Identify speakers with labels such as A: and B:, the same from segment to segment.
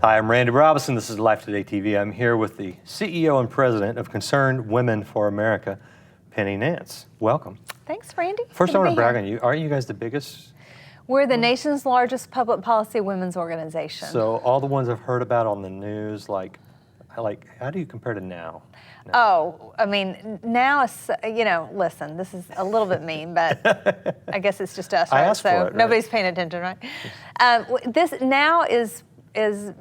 A: Hi, I'm Randy Robison. This is Life Today TV. I'm here with the CEO and President of Concerned Women for America, Penny Nance. Welcome.
B: Thanks, Randy.
A: First, I want to brag on you. Aren't you guys the biggest?
B: We're the nation's largest public policy women's organization.
A: So all the ones I've heard about on the news, like how do you compare to now?
B: Oh, I mean, now it's, listen, this is a little bit mean, but I guess it's just us, right?
A: I asked for it, right?
B: Nobody's paying attention, right? This now is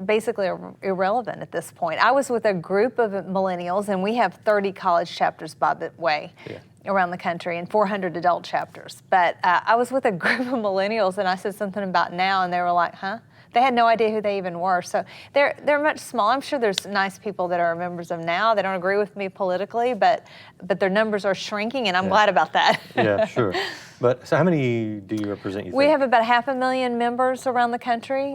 B: basically irrelevant at this point. I was with a group of millennials, and we have 30 college chapters, by the way, around the country, and 400 adult chapters. But I was with a group of millennials, and I said something about now, and they were like, huh? They had no idea who they even were. So they're much smaller. I'm sure there's nice people that are members of now. They don't agree with me politically, but their numbers are shrinking, and I'm glad about that.
A: Yeah, sure. But so how many do you represent, you think?
B: We have about 500,000 members around the country,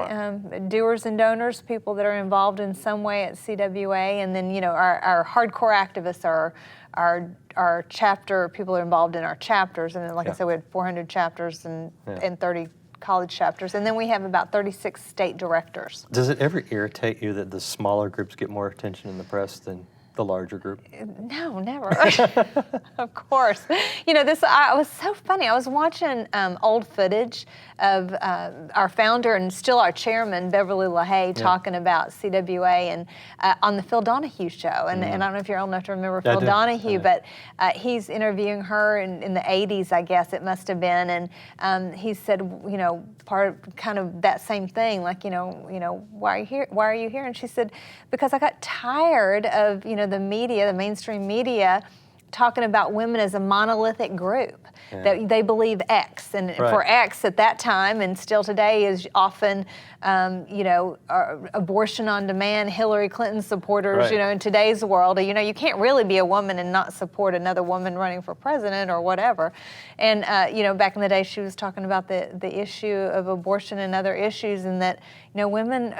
B: doers and donors, people that are involved in some way at CWA, and then our hardcore activists are our chapter, people are involved in our chapters, and then like I said, we had 400 chapters and 30 college chapters, and then we have about 36 state directors.
A: Does it ever irritate you that the smaller groups get more attention in the press than the larger group?
B: No, never. Of course. This was so funny. I was watching old footage of our founder and still our chairman, Beverly LaHaye, talking about CWA and on the Phil Donahue show. And I don't know if you're old enough to remember Phil Donahue, but he's interviewing her in the 80s, I guess it must have been. And he said, part of kind of that same thing, like, why are you here? Why are you here? And she said, because I got tired of, the media, the mainstream media, talking about women as a monolithic group, that they believe X. And for X at that time and still today is often, abortion on demand, Hillary Clinton supporters, in today's world. You can't really be a woman and not support another woman running for president or whatever. And, back in the day, she was talking about the issue of abortion and other issues, and that, women,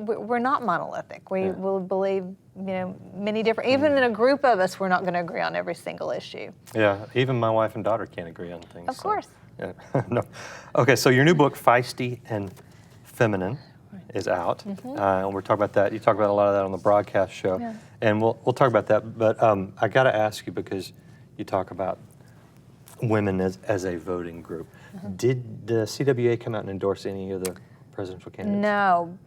B: we're not monolithic. We will believe, many different, even in a group of us, we're not going to agree on every single issue.
A: Yeah, even my wife and daughter can't agree on things.
B: Of course.
A: Yeah. No. Okay, so your new book, Feisty and Feminine, is out, and we're talking about that. You talk about a lot of that on the broadcast show, and we'll talk about that. But I got to ask you, because you talk about women as a voting group. Did the CWA come out and endorse any of the presidential candidates?
B: No,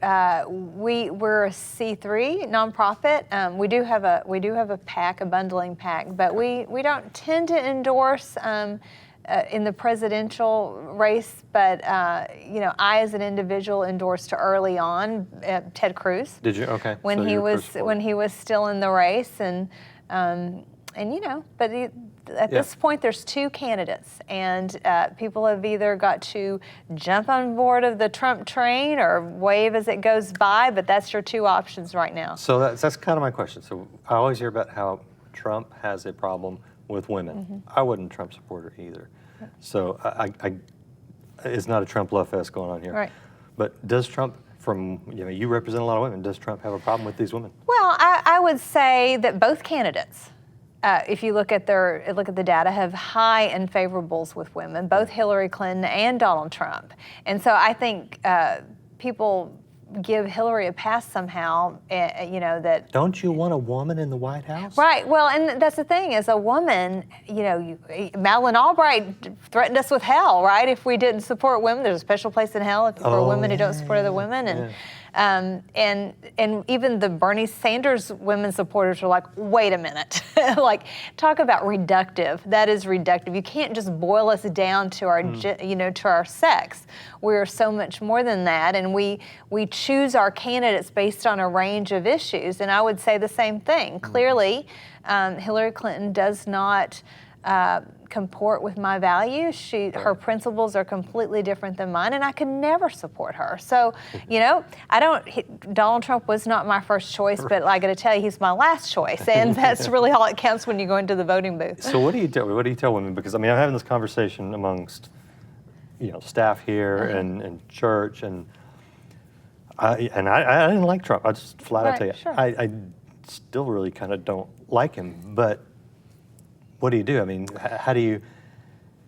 B: we're a C3 nonprofit. We do have a PAC, a bundling PAC, but we don't tend to endorse in the presidential race. But I, as an individual, endorsed early on Ted Cruz.
A: Did you? Okay.
B: When he was still in the race, and but. At this point, there's two candidates, and people have either got to jump on board of the Trump train or wave as it goes by, but that's your two options right now.
A: So that's kind of my question. So I always hear about how Trump has a problem with women. I wasn't a Trump supporter either. So it's not a Trump love fest going on here.
B: Right.
A: But does Trump, you represent a lot of women, does Trump have a problem with these women?
B: Well, I would say that both candidates, if you look at the data, have high unfavorables with women, both Hillary Clinton and Donald Trump. And so I think people give Hillary a pass somehow, that...
A: Don't you want a woman in the White House?
B: Right. Well, and that's the thing, as a woman, Madeleine Albright threatened us with hell, right? If we didn't support women, there's a special place in hell for women who don't support other women. And and even the Bernie Sanders women supporters are like, wait a minute, like, talk about reductive. That is reductive. You can't just boil us down to our, to our sex. We are so much more than that, and we choose our candidates based on a range of issues. And I would say the same thing. Clearly, Hillary Clinton does not comport with my values. Her principles are completely different than mine, and I could never support her. So, Donald Trump was not my first choice, but I got to tell you, he's my last choice, and that's really all it counts when you go into the voting booth.
A: So what do you tell women? Because I'm having this conversation amongst staff here and church, and I didn't like Trump. I just flat out tell you, I still really kind of don't like him, but what do you do? I mean, how do you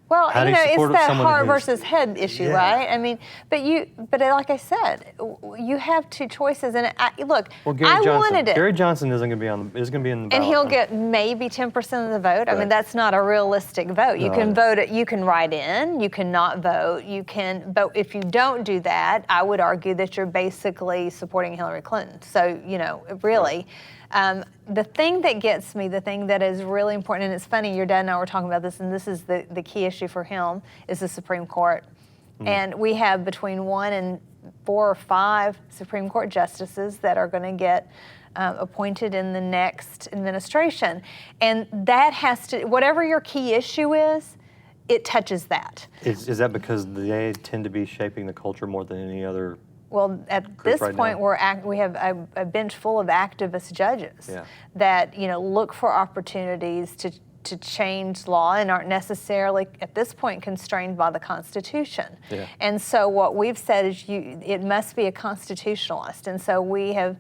B: Well,
A: How do
B: it's
A: support
B: that
A: someone
B: heart
A: who's-
B: versus head issue,
A: Yeah.
B: right? I mean, but like I said, you have two choices, and look,
A: Well,
B: I wanted it.
A: Gary Johnson is going to be in the ballot.
B: And he'll get maybe 10% of the vote. I mean,
A: Right.
B: that's not a realistic vote. You
A: No,
B: can
A: I know.
B: vote it. You can write in. You can not vote. You can. But if you don't do that, I would argue that you're basically supporting Hillary Clinton. So really. The thing that gets me, the thing that is really important, and it's funny, your dad and I were talking about this, and this is the key issue for him, is the Supreme Court. And we have between 1 and 4 or 5 Supreme Court justices that are going to get appointed in the next administration. And that has to, whatever your key issue is, it touches that.
A: Is that because they tend to be shaping the culture more than any other?
B: Well, at this
A: right
B: point,
A: now?
B: we have a bench full of activist judges
A: Yeah.
B: that look for opportunities to change law and aren't necessarily at this point constrained by the Constitution.
A: Yeah.
B: And so what we've said is it must be a constitutionalist. And so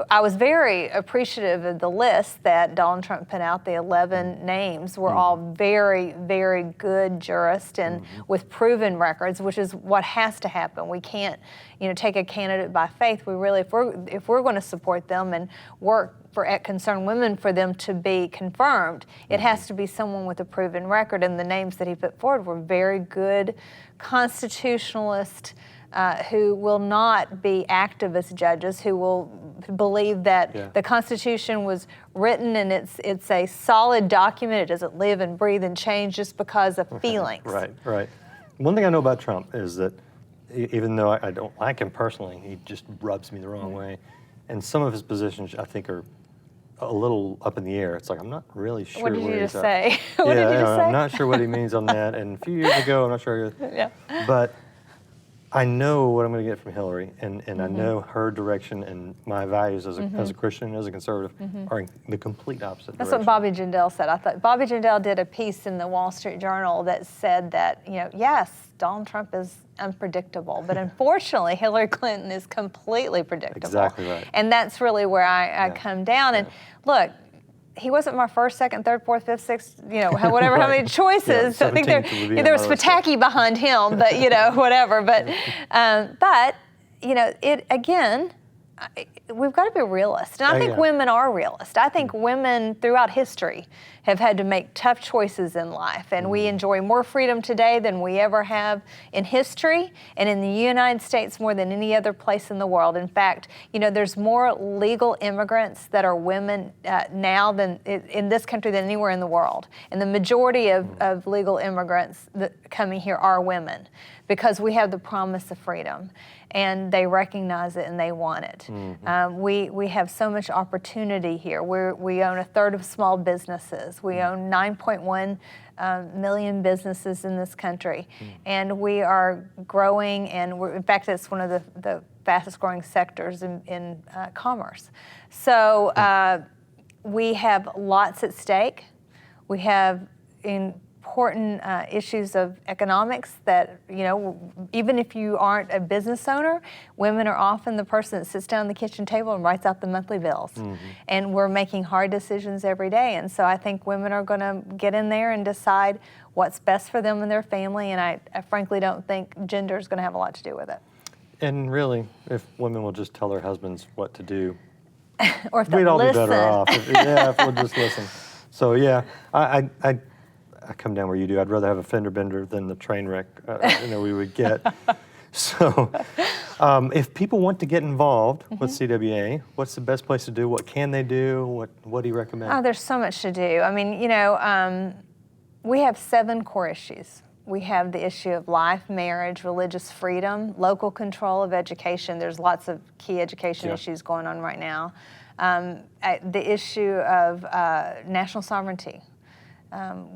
B: I was very appreciative of the list that Donald Trump put out. The 11 names were all very, very good jurists and with proven records, which is what has to happen. We can't, take a candidate by faith. We really, if we're going to support them and work at Concerned Women for them to be confirmed, it has to be someone with a proven record. And the names that he put forward were very good constitutionalists who will not be activist judges, who will believe that the Constitution was written and it's a solid document. It doesn't live and breathe and change just because of feelings.
A: Right. One thing I know about Trump is that even though I don't like him personally, he just rubs me the wrong way. And some of his positions, I think, are a little up in the air. It's like, I'm not really sure
B: What did you just
A: at.
B: say? What did you just say?
A: I'm not sure what he means on that. And a few years ago, I'm not sure.
B: Yeah.
A: But I know what I'm going to get from Hillary, and I know her direction and my values as a Christian, as a conservative, are in the complete opposite
B: That's
A: direction.
B: what Bobby Jindal said. I thought Bobby Jindal did a piece in the Wall Street Journal that said that, yes, Donald Trump is unpredictable, but unfortunately, Hillary Clinton is completely predictable.
A: Exactly right.
B: And that's really where I come down. And look, he wasn't my first, second, third, fourth, fifth, sixth, whatever, how many choices.
A: Yeah,
B: I think
A: 17th would be
B: there was
A: another
B: Pataki behind him, but, whatever. But, it again, we've got to be realists. And I think women are realists. I think women throughout history have had to make tough choices in life. And we enjoy more freedom today than we ever have in history and in the United States more than any other place in the world. In fact, there's more legal immigrants that are women now than in this country than anywhere in the world. And the majority of legal immigrants that coming here are women because we have the promise of freedom. And they recognize it and they want it. We have so much opportunity here. We own a third of small businesses. We own 9.1 million businesses in this country. And we are growing, and in fact, it's one of the fastest growing sectors in commerce. So we have lots at stake. We have important issues of economics that, even if you aren't a business owner, women are often the person that sits down at the kitchen table and writes out the monthly bills. And we're making hard decisions every day. And so I think women are going to get in there and decide what's best for them and their family. And I frankly don't think gender is going to have a lot to do with it.
A: And really, if women will just tell their husbands what to do,
B: Or if
A: we'd all
B: listen.
A: be better off. If we'll just listen. So I come down where you do. I'd rather have a fender bender than the train wreck we would get. So if people want to get involved with CWA, what's the best place to do? What can they do? What do you recommend?
B: Oh, there's so much to do. I mean, we have 7 core issues. We have the issue of life, marriage, religious freedom, local control of education. There's lots of key education issues going on right now. The issue of national sovereignty.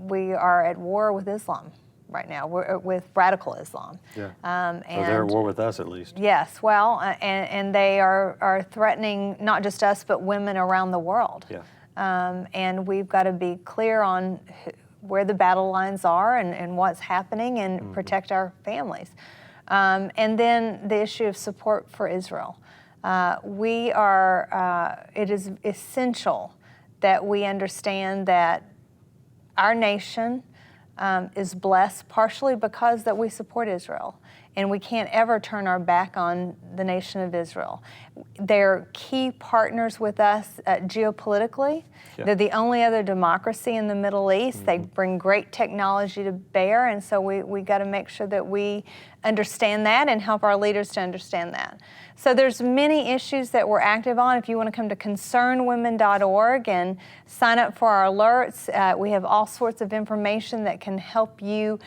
B: We are at war with Islam right now. We're with radical Islam.
A: Yeah.
B: And
A: they're at war with us, at least.
B: Yes, well, and they are threatening not just us, but women around the world.
A: Yeah.
B: And we've got to be clear on where the battle lines are and what's happening and protect our families. And then the issue of support for Israel. It is essential that we understand that our nation is blessed partially because that we support Israel. And we can't ever turn our back on the nation of Israel. They're key partners with us geopolitically.
A: Yeah.
B: They're the only other democracy in the Middle East. They bring great technology to bear, and so we got to make sure that we understand that and help our leaders to understand that. So there's many issues that we're active on. If you want to come to concernwomen.org and sign up for our alerts, we have all sorts of information that can help you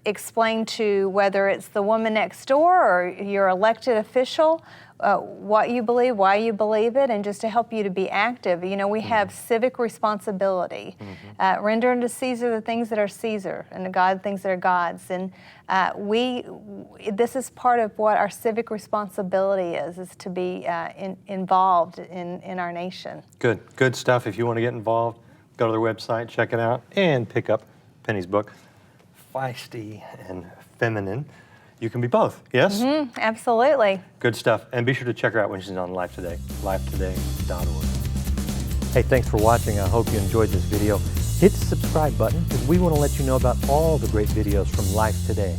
B: explain to whether it's the woman next door or your elected official what you believe, why you believe it, and just to help you to be active. You know, we have civic responsibility. Render unto Caesar the things that are Caesar, and to God things that are God's. And this is part of what our civic responsibility is to be involved in our nation.
A: Good stuff. If you want to get involved, go to their website, check it out, and pick up Penny's book, Feisty and Feminine. You can be both, yes?
B: Absolutely.
A: Good stuff. And be sure to check her out when she's on Live Today, livetoday.org. Hey, thanks for watching. I hope you enjoyed this video. Hit the subscribe button because we want to let you know about all the great videos from Life Today.